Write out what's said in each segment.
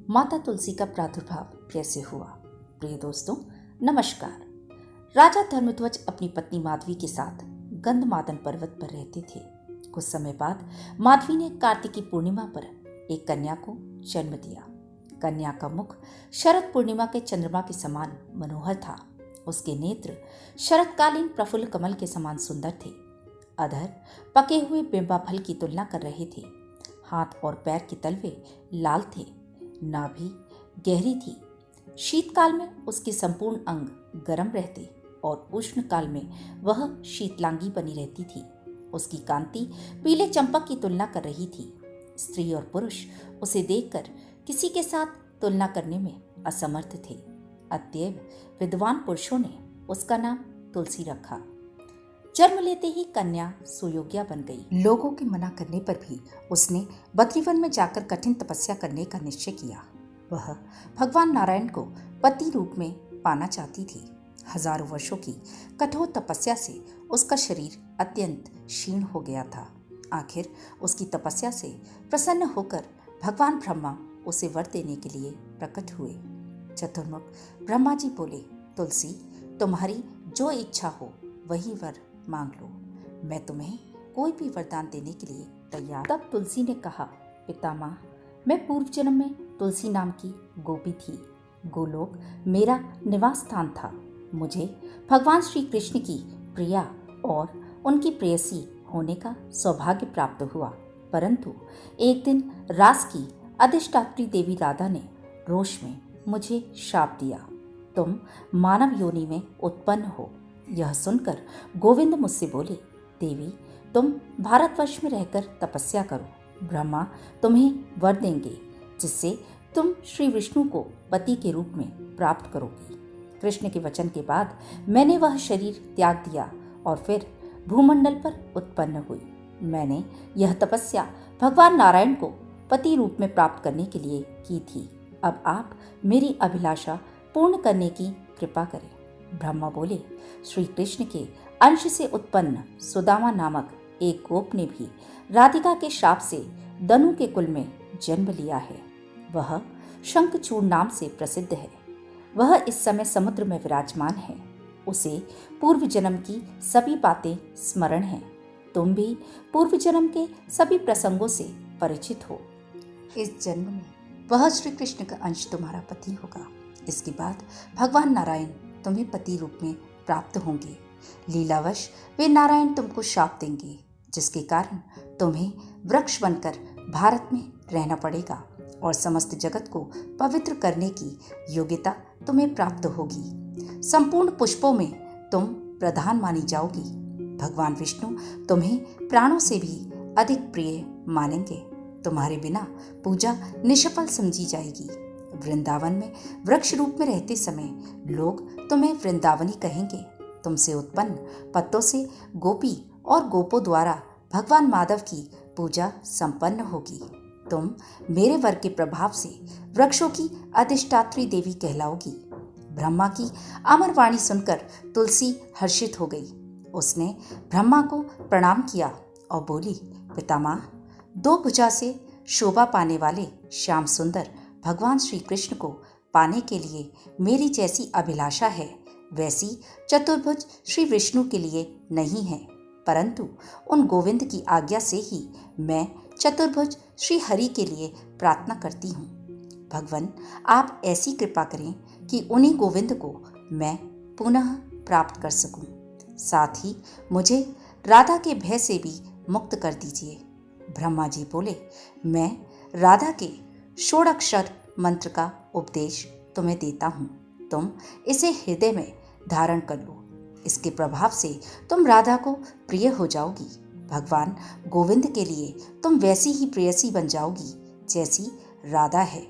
माता तुलसी का प्रादुर्भाव कैसे हुआ। प्रिय दोस्तों, नमस्कार। राजा धर्मध्वज अपनी पत्नी माधवी के साथ गंधमादन पर्वत पर रहते थे। कुछ समय बाद माधवी ने कार्तिकी पूर्णिमा पर एक कन्या को जन्म दिया। कन्या का मुख शरद पूर्णिमा के चंद्रमा के समान मनोहर था। उसके नेत्र शरतकालीन प्रफुल्ल कमल के समान सुंदर थे। अधर पके हुए बिंबा फल की तुलना कर रहे थे। हाथ और पैर के तलवे लाल थे। नाभि गहरी थी। शीतकाल में उसके संपूर्ण अंग गर्म रहते और उष्ण काल में वह शीतलांगी बनी रहती थी। उसकी कांति पीले चंपक की तुलना कर रही थी। स्त्री और पुरुष उसे देखकर किसी के साथ तुलना करने में असमर्थ थे। अतएव विद्वान पुरुषों ने उसका नाम तुलसी रखा। जन्म लेते ही कन्या सुयोग्या बन गई। लोगों के मना करने पर भी उसने बद्रीवन में जाकर कठिन तपस्या करने का निश्चय किया। वह भगवान नारायण को पति रूप में पाना चाहती थी। हजारों वर्षों की कठोर तपस्या से उसका शरीर अत्यंत क्षीण हो गया था। आखिर उसकी तपस्या से प्रसन्न होकर भगवान ब्रह्मा उसे वर देने के लिए प्रकट हुए। चतुर्मुख ब्रह्मा जी बोले, तुलसी, तुम्हारी जो इच्छा हो वही वर मांग लो। मैं तुम्हें कोई भी वरदान देने के लिए तैयार। तब तुलसी ने कहा, पितामह, मैं पूर्व जन्म में तुलसी नाम की गोपी थी। गोलोक मेरा निवास स्थान था। मुझे भगवान श्री कृष्ण की प्रिया और उनकी प्रेयसी होने का सौभाग्य प्राप्त हुआ। परंतु एक दिन रास की अधिष्ठात्री देवी राधा ने रोष में मुझे शाप दिया। तुम मानव योनि में उत्पन्न हो। यह सुनकर गोविंद मुझसे बोले, देवी, तुम भारतवर्ष में रहकर तपस्या करो। ब्रह्मा तुम्हें वर देंगे जिससे तुम श्री विष्णु को पति के रूप में प्राप्त करोगी। कृष्ण के वचन के बाद मैंने वह शरीर त्याग दिया और फिर भूमंडल पर उत्पन्न हुई। मैंने यह तपस्या भगवान नारायण को पति रूप में प्राप्त करने के लिए की थी। अब आप मेरी अभिलाषा पूर्ण करने की कृपा करें। ब्रह्मा बोले, श्री कृष्ण के अंश से उत्पन्न सुदामा नामक एक गोप ने भी राधिका के शाप से दनु के कुल में जन्म लिया है। वह शंखचूड़ नाम से प्रसिद्ध है। वह इस समय समुद्र में विराजमान है। उसे पूर्व जन्म की सभी बातें स्मरण हैं। तुम भी पूर्व जन्म के सभी प्रसंगों से परिचित हो। इस जन्म में वह श्री कृष्ण का अंश तुम्हारा पति होगा। इसके बाद भगवान नारायण तुम्हें पति रूप में प्राप्त होंगे। लीलावश वे नारायण तुमको शाप देंगे, जिसके कारण तुम्हें वृक्ष बनकर भारत में रहना पड़ेगा और समस्त जगत को पवित्र करने की योग्यता तुम्हें प्राप्त होगी। संपूर्ण पुष्पों में तुम प्रधान मानी जाओगी। भगवान विष्णु तुम्हें प्राणों से भी अधिक प्रिय मानेंगे। तुम्हारे बिना पूजा निष्फल समझी जाएगी। वृंदावन में वृक्ष रूप में रहते समय लोग तुम्हें वृंदावनी कहेंगे। तुमसे उत्पन्न पत्तों से गोपी और गोपों द्वारा भगवान माधव की पूजा संपन्न होगी। तुम मेरे वर के प्रभाव से वृक्षों की अधिष्ठात्री देवी कहलाओगी। ब्रह्मा की अमर वाणी सुनकर तुलसी हर्षित हो गई। उसने ब्रह्मा को प्रणाम किया और बोली, पितामह, दो भुजा से शोभा पाने वाले श्याम सुंदर भगवान श्री कृष्ण को पाने के लिए मेरी जैसी अभिलाषा है, वैसी चतुर्भुज श्री विष्णु के लिए नहीं है। परंतु उन गोविंद की आज्ञा से ही मैं चतुर्भुज श्री हरि के लिए प्रार्थना करती हूँ। भगवान, आप ऐसी कृपा करें कि उन्हीं गोविंद को मैं पुनः प्राप्त कर सकूं। साथ ही मुझे राधा के भय से भी मुक्त कर दीजिए। ब्रह्मा जी बोले, मैं राधा के षोडक्षर मंत्र का उपदेश तुम्हें देता हूँ। तुम इसे हृदय में धारण कर लो। इसके प्रभाव से तुम राधा को प्रिय हो जाओगी। भगवान गोविंद के लिए तुम वैसी ही प्रेयसी बन जाओगी जैसी राधा है।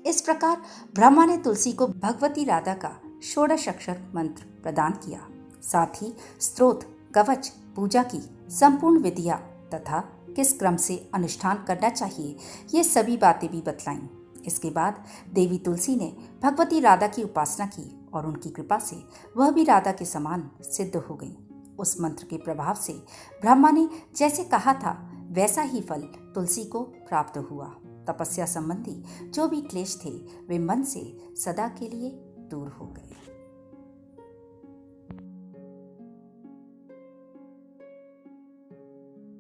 इस प्रकार ब्रह्मा ने तुलसी को भगवती राधा का षोडश अक्षर मंत्र प्रदान किया। साथ ही स्तोत्र, कवच, पूजा की संपूर्ण विधियां तथा किस क्रम से अनुष्ठान करना चाहिए, ये सभी बातें भी बतलाईं। इसके बाद देवी तुलसी ने भगवती राधा की उपासना की और उनकी कृपा से वह भी राधा के समान सिद्ध हो गई। उस मंत्र के प्रभाव से ब्रह्मा ने जैसे कहा था वैसा ही फल तुलसी को प्राप्त हुआ। तपस्या संबंधी जो भी क्लेश थे वे मन से सदा के लिए दूर हो गए।